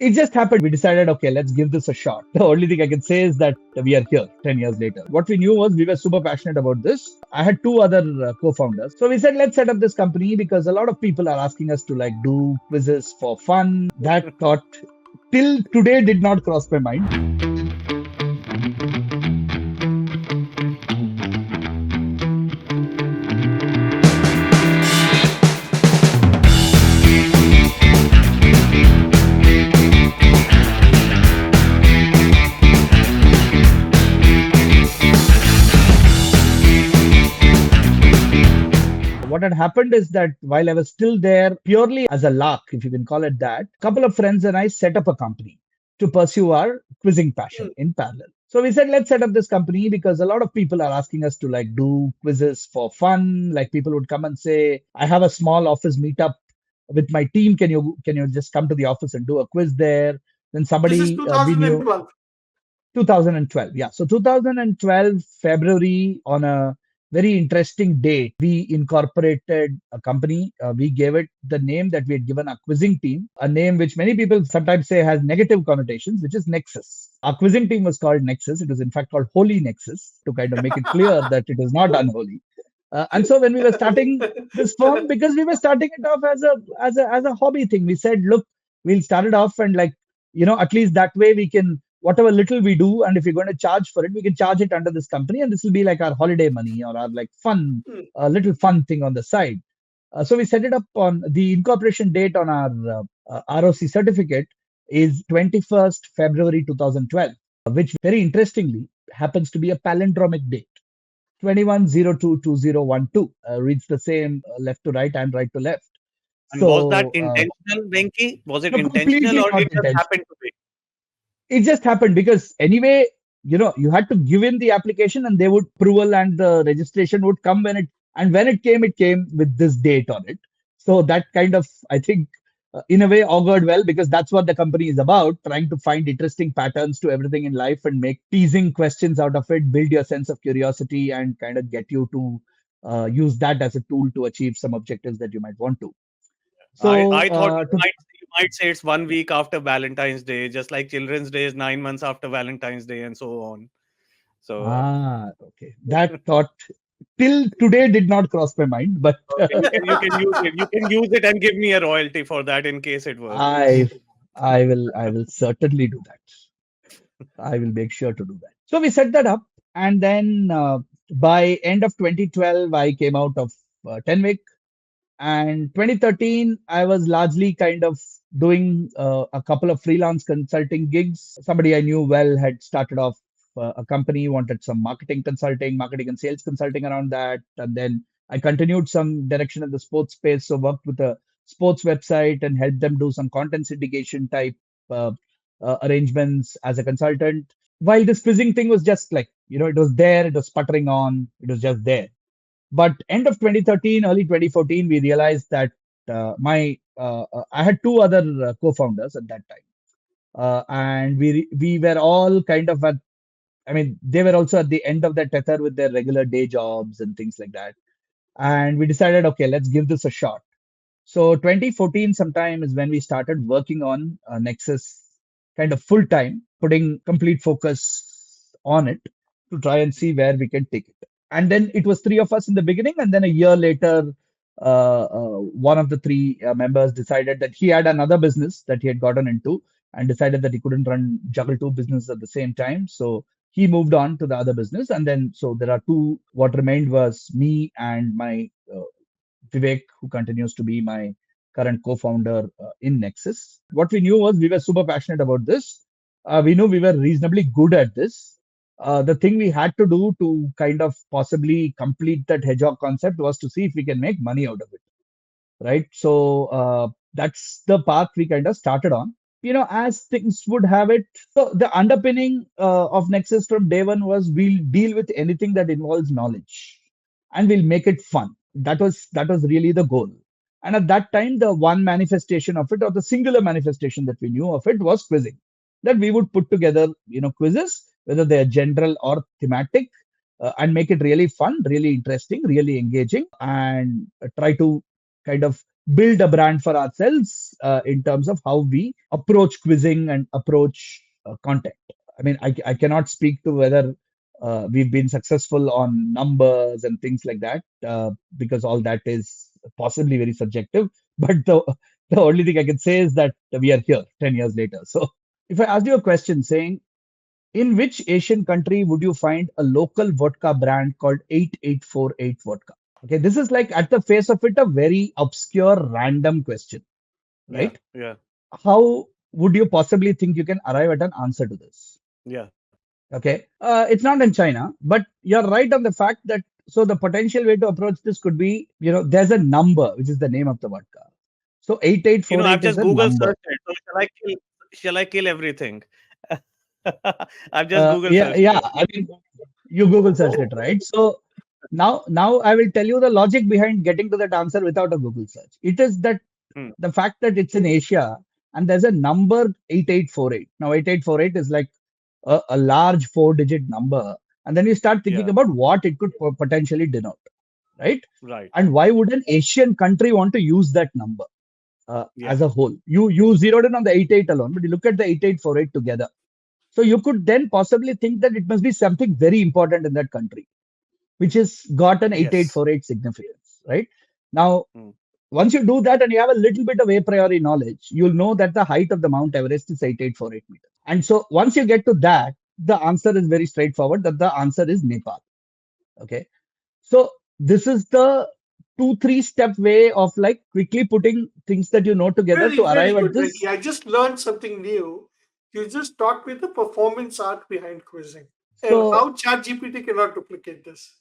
It just happened. We decided, okay, let's give this a shot. The only thing I can say is that we are here 10 years later. What we knew was we were super passionate about this. I had two other co-founders. So we said, let's set up this company because a lot of people are asking us to like do quizzes for fun. That thought till today did not cross my mind. What had happened is that while I was still there, purely as a lark, if you can call it that, a couple of friends and I set up a company to pursue our quizzing passion in parallel. So we said, let's set up this company because a lot of people are asking us to like do quizzes for fun. Like people would come and say, I have a small office meetup with my team. Can you just come to the office and do a quiz there? Then This is somebody we knew 2012. 2012. Yeah. So 2012, February, on a very interesting date, we incorporated a company. We gave it the name that we had given our quizzing team, a name which many people sometimes say has negative connotations, which is Nexus. Our quizzing team was called Nexus. It was in fact called Holy Nexus to kind of make it clear that it is not unholy. And so when we were starting this firm, because we were starting it off as a hobby thing, we said, look, we'll start it off and like, at least that way we can whatever little we do, and if you're going to charge for it, we can charge it under this company, and this will be like our holiday money or our like fun, little fun thing on the side. So we set it up on the incorporation date on our ROC certificate is 21st February 2012, which very interestingly happens to be a palindromic date. 21022012 reads the same left to right and right to left. And was that So intentional, Venky? Was it no, intentional completely or not it just intentional. happened to be? It just happened because anyway, you had to give in the application and they would approval and the registration would come when it came with this date on it. So that kind of, I think, in a way augured well because that's what the company is about, trying to find interesting patterns to everything in life and make teasing questions out of it, build your sense of curiosity and kind of get you to use that as a tool to achieve some objectives that you might want to. So I thought you might say it's 1 week after Valentine's Day, just like Children's Day is 9 months after Valentine's Day, and so on. So okay. That thought till today did not cross my mind, but you can use it. You can use it and give me a royalty for that in case it works. I I will certainly do that. I will make sure to do that. So we set that up, and then by end of 2012, I came out of 10 week, and 2013, I was largely kind of doing a couple of freelance consulting gigs. Somebody I knew well had started off a company, wanted some marketing consulting, marketing and sales consulting around that. And then I continued some direction in the sports space. So worked with a sports website and helped them do some content syndication type uh, arrangements as a consultant. While this quizzing thing was just like, it was there, it was sputtering on, it was just there. But end of 2013, early 2014, we realized that my I had two other co-founders at that time, and we were all kind of at. I mean, they were also at the end of their tether with their regular day jobs and things like that. And we decided, okay, let's give this a shot. So 2014 sometime is when we started working on Nexus kind of full time, putting complete focus on it to try and see where we can take it. And then it was three of us in the beginning, and then a year later, one of the three members decided that he had another business that he had gotten into and decided that he couldn't juggle two businesses at the same time. So he moved on to the other business, and then so there are two. What remained was me and my Vivek, who continues to be my current co-founder in Nexus. What we knew was we were super passionate about this. We knew we were reasonably good at this. The thing we had to do to kind of possibly complete that hedgehog concept was to see if we can make money out of it, right? So that's the path we kind of started on. As things would have it. So the underpinning of Nexus from day one was we'll deal with anything that involves knowledge, and we'll make it fun. That was really the goal. And at that time, the one manifestation of it, or the singular manifestation that we knew of it, was quizzing. That we would put together, quizzes, whether they are general or thematic, and make it really fun, really interesting, really engaging, and try to kind of build a brand for ourselves in terms of how we approach quizzing and approach content. I mean, I cannot speak to whether we've been successful on numbers and things like that because all that is possibly very subjective. But the only thing I can say is that we are here 10 years later. So if I ask you a question saying, in which Asian country would you find a local vodka brand called 8848 vodka? Okay, this is like at the face of it a very obscure, random question, Yeah. right? Yeah. How would you possibly think you can arrive at an answer to this? Yeah. Okay, it's not in China, but you're right on the fact that so the potential way to approach this could be, there's a number which is the name of the vodka. So I've 8848 is just a Google number. searched it. So shall I kill everything? I've just Google Yeah, searched yeah. it. I mean, you Google searched it, right? So now I will tell you the logic behind getting to that answer without a Google search. It is that Hmm. the fact that it's in Asia and there's a number 8848. Now 8848 is like a large four-digit number, and then you start thinking Yeah. about what it could potentially denote, right? Right. And why would an Asian country want to use that number as Yeah. a whole? You zeroed in on the 88 alone, but you look at the 8848 together. So you could then possibly think that it must be something very important in that country, which has got an Yes. 8848 significance, right? Now, Hmm. once you do that and you have a little bit of a priori knowledge, you'll know that the height of the Mount Everest is 8848 meters. And so once you get to that, the answer is very straightforward that the answer is Nepal. Okay. So this is the 2-3 step way of like quickly putting things that you know together Very, to very arrive at good, Venky. this. I just learned something new. You just taught me the performance art behind quizzing and So how ChatGPT cannot duplicate this.